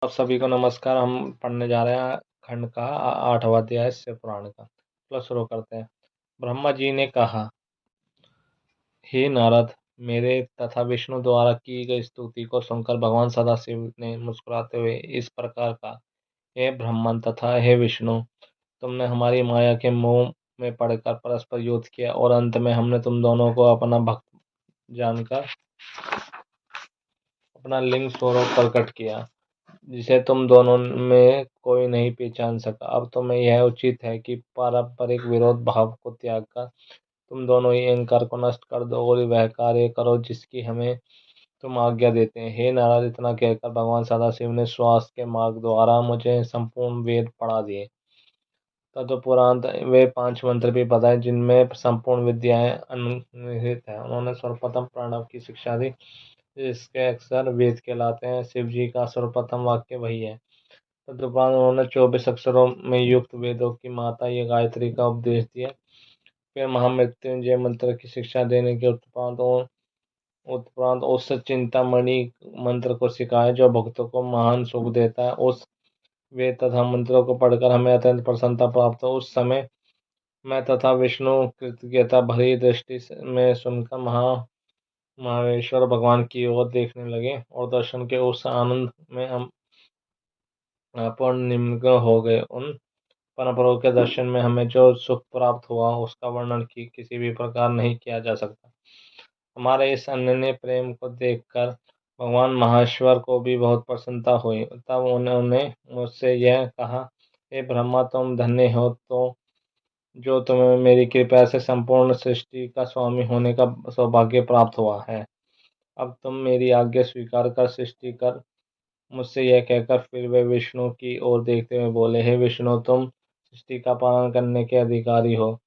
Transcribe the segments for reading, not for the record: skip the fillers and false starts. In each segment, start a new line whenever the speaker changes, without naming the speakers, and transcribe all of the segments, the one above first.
आप सभी को नमस्कार। हम पढ़ने जा रहे हैं खंड का 8वां अध्याय शिव पुराण का। चलो शुरू करते हैं। ब्रह्मा जी ने कहा, हे नारद, मेरे तथा विष्णु द्वारा की गई स्तुति को सुनकर भगवान सदाशिव ने मुस्कुराते हुए इस प्रकार कहा, हे ब्रह्मन तथा हे विष्णु, तुमने हमारी माया के मोह में पड़कर परस्पर युद्ध किया और अंत में हमने तुम दोनों को अपना भक्त जानकर अपना लिंग स्वरूप प्रकट किया, जिसे तुम दोनों में कोई नहीं पहचान सका। अब तुम्हें यह उचित है कि पारंपरिक विरोध भाव को त्याग कर तुम दोनों ही अहंकार को नष्ट कर दो और वह कार्य करो जिसकी हमें तुम आज्ञा देते हैं। हे नारद, इतना कहकर भगवान सदाशिव ने श्वास के मार्ग द्वारा मुझे संपूर्ण वेद पढ़ा दिए। तदुपरांत वे 5 मंत्र भी बताए जिनमें संपूर्ण विद्याएं अनुनिहित है। उन्होंने सर्वप्रथम प्रणव की शिक्षा दी, जिसके अक्षर वेद कहलाते हैं। शिव जी का सर्वप्रथम वाक्य वही है। तदुपरांत उन्होंने 24 अक्षरों में युक्त वेदों की माता ये गायत्री का उपदेश दिया। फिर महामृत्युंजय मंत्र की शिक्षा देने के उत्परांत उस चिंतामणि मंत्र को सिखाया जो भक्तों को महान सुख देता है। उस वेद तथा मंत्रों को पढ़कर हमें अत्यंत प्रसन्नता प्राप्त हो। उस समय मैं तथा विष्णु कृतज्ञता भरी दृष्टि में सुनकर महावेश्वर भगवान की ओर देखने लगे और दर्शन के उस आनंद में हम पूर्ण निमग्न हो गए। उन परंपराओं के दर्शन में हमें जो सुख प्राप्त हुआ उसका वर्णन किसी भी प्रकार नहीं किया जा सकता। हमारे इस अनन्य प्रेम को देखकर भगवान महेश्वर को भी बहुत प्रसन्नता हुई। तब उन्होंने मुझसे यह कहा, हे ब्रह्मा, तुम धन्य हो तो जो तुम्हें मेरी कृपा से संपूर्ण सृष्टि का स्वामी होने का सौभाग्य प्राप्त हुआ है। अब तुम मेरी आज्ञा स्वीकार कर सृष्टि कर। मुझसे यह कहकर फिर वे विष्णु की ओर देखते हुए बोले, हे विष्णु, तुम सृष्टि का पालन करने के अधिकारी हो।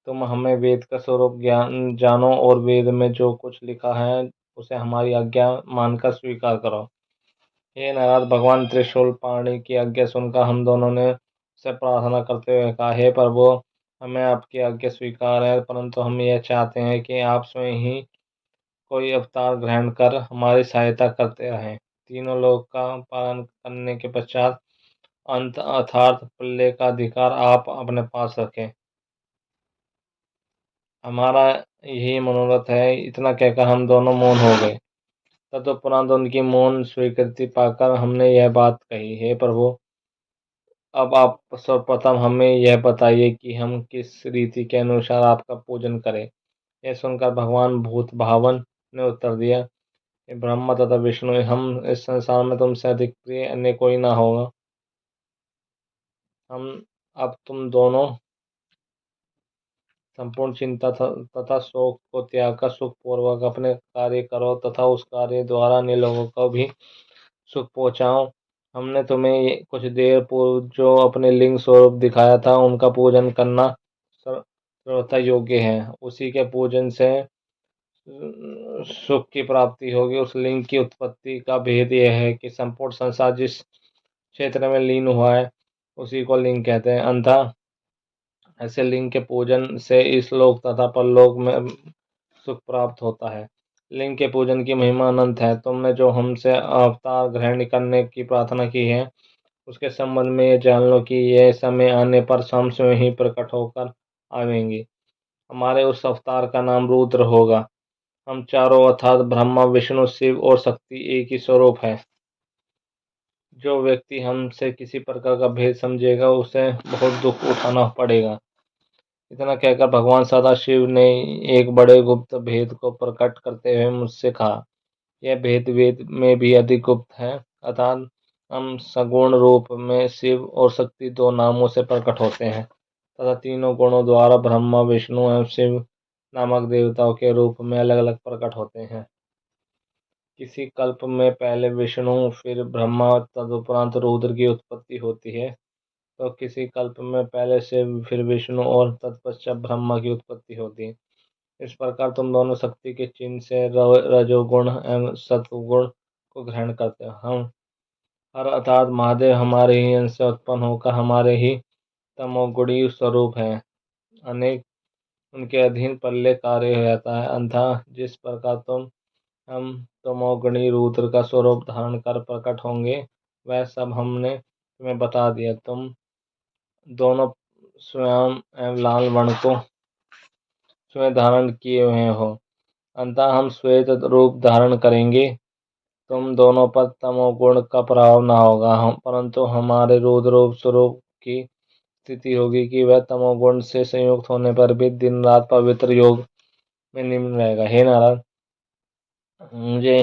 तुम हमें वेद का स्वरूप ज्ञान जानो और वेद में जो कुछ लिखा है उसे हमारी आज्ञा मानकर स्वीकार करो। हे नारद, भगवान त्रिशूल पाणी की आज्ञा सुनकर हम दोनों ने से प्रार्थना करते हुए कहा, हे प्रभु, हमें आपकी आज्ञा स्वीकार है, परंतु हम यह चाहते हैं कि आप स्वयं ही कोई अवतार ग्रहण कर हमारी सहायता करते रहें। तीनों लोक का पालन करने के पश्चात अंत अर्थात प्रलय का अधिकार आप अपने पास रखें। हमारा यही मनोरथ है। इतना कहकर हम दोनों मौन हो गए। तदुपरांत उनकी मौन स्वीकृति पाकर हमने यह बात कही, हे प्रभु, अब आप सर्वप्रथम हमें यह बताइए कि हम किस रीति के अनुसार आपका पूजन करें। यह सुनकर भगवान भूत भावन ने उत्तर दिया, हे ब्रह्मा तथा विष्णु, हम इस संसार में तुमसे अधिक प्रिय अन्य कोई ना होगा। हम अब तुम दोनों संपूर्ण चिंता तथा शोक को त्याग कर सुखपूर्वक अपने कार्य करो तथा उस कार्य द्वारा अन्य लोगों को भी सुख पहुँचाओ। हमने तुम्हें कुछ देर पूर्व जो अपने लिंग स्वरूप दिखाया था उनका पूजन करना सर्वथा योग्य है। उसी के पूजन से सुख की प्राप्ति होगी। उस लिंग की उत्पत्ति का भेद यह है कि संपूर्ण संसार जिस क्षेत्र में लीन हुआ है उसी को लिंग कहते हैं। अंतः ऐसे लिंग के पूजन से इस लोक तथा परलोक में सुख प्राप्त होता है। लिंग के पूजन की महिमा अनंत है। तुमने जो हमसे अवतार ग्रहण करने की प्रार्थना की है उसके संबंध में ये जान लो कि यह समय आने पर हम स्वयं ही प्रकट होकर आवेंगे। हमारे उस अवतार का नाम रुद्र होगा। हम चारों अर्थात ब्रह्मा, विष्णु, शिव और शक्ति एक ही स्वरूप है। जो व्यक्ति हमसे किसी प्रकार का भेद समझेगा उसे बहुत दुख उठाना पड़ेगा। इतना कहकर भगवान सदाशिव ने एक बड़े गुप्त भेद को प्रकट करते हुए मुझसे कहा, यह भेद वेद में भी अधिक गुप्त है, अर्थात हम सगुण रूप में शिव और शक्ति दो नामों से प्रकट होते हैं तथा तीनों गुणों द्वारा ब्रह्मा, विष्णु एवं शिव नामक देवताओं के रूप में अलग अलग प्रकट होते हैं। किसी कल्प में पहले विष्णु फिर ब्रह्मा तदुपरांत रुद्र की उत्पत्ति होती है, तो किसी कल्प में पहले शिव फिर विष्णु और तत्पश्चात ब्रह्मा की उत्पत्ति होती है। इस प्रकार तुम दोनों शक्ति के चिन्ह से रजोगुण एवं सत्वगुण को ग्रहण करते हो। हम हर अर्थात महादेव हमारे ही अंश से उत्पन्न होकर हमारे ही तमोगुणी स्वरूप है। अनेक उनके अधीन प्रलय कार्य हो जाता है। अंतः जिस प्रकार हम तमोगुणी रुद्र का स्वरूप धारण कर प्रकट होंगे, वह सब हमने तुम्हें बता दिया। तुम दोनों स्वयं एवं लाल वर्ण को स्वयं धारण किए हुए हो, अतः हम श्वेत रूप धारण करेंगे। तुम दोनों पर तमोगुण का प्रभाव न होगा, परंतु हमारे रुद्र स्वरूप की स्थिति होगी कि वह तमोगुण से संयुक्त होने पर भी दिन रात पवित्र योग में निम्न रहेगा। हे नारद, मुझे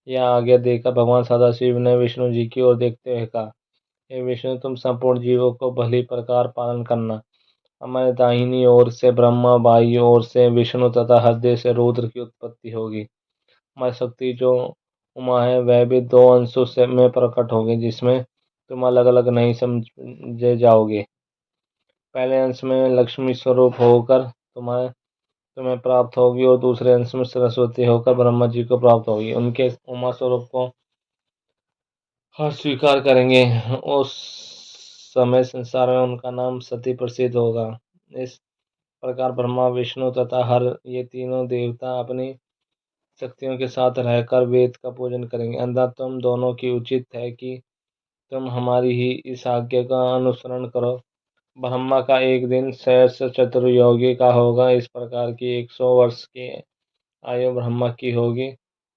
यह आज्ञा देकर भगवान सदाशिव ने विष्णु जी की ओर देखते हुए कहा, हे विष्णु, तुम संपूर्ण जीवों को भली प्रकार पालन करना। हमारे दाहिनी ओर से ब्रह्मा, बाई ओर से विष्णु तथा हृदय से रुद्र की उत्पत्ति होगी। हमारी शक्ति जो उमा है वह भी दो अंशों से में प्रकट होगी, जिसमें तुम अलग अलग नहीं समझे जाओगे। पहले अंश में लक्ष्मी स्वरूप होकर तुम्हें प्राप्त होगी और दूसरे अंश में सरस्वती होकर ब्रह्मा जी को प्राप्त होगी। उनके उमा स्वरूप को हम स्वीकार करेंगे, उस समय संसार में उनका नाम सती प्रसिद्ध होगा। इस प्रकार ब्रह्मा, विष्णु तथा हर ये तीनों देवता अपनी शक्तियों के साथ रहकर वेद का पूजन करेंगे। अंधा तुम दोनों की उचित है कि तुम हमारी ही इस आज्ञा का अनुसरण करो। ब्रह्मा का एक दिन सहस्र चतुर्योगी का होगा। इस प्रकार की 100 वर्ष की आयु ब्रह्मा की होगी।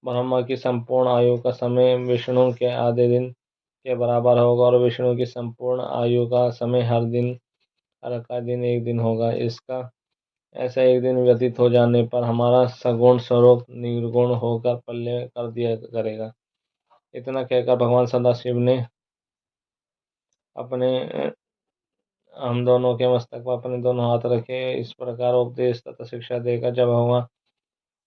ब्रह्मा की संपूर्ण आयु का समय विष्णु के आधे दिन के बराबर होगा और विष्णु की संपूर्ण आयु का समय हर का दिन एक दिन होगा। इसका ऐसा एक दिन व्यतीत हो जाने पर हमारा सगुण स्वरूप निर्गुण होकर प्रलय कर दिया करेगा। इतना कहकर भगवान सदाशिव ने अपने हम दोनों के मस्तक पर अपने दोनों हाथ रखे। इस प्रकार उपदेश तथा शिक्षा देकर जब भगवान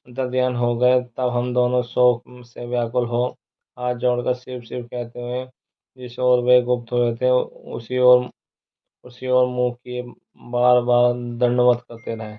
अंतर्ध्यान हो गए, तब हम दोनों शोक से व्याकुल हो हाथ जोड़कर शिव शिव कहते हुए जिस ओर वे गुप्त हुए थे उसी ओर मुंह किए बार बार दंडवत करते रहे।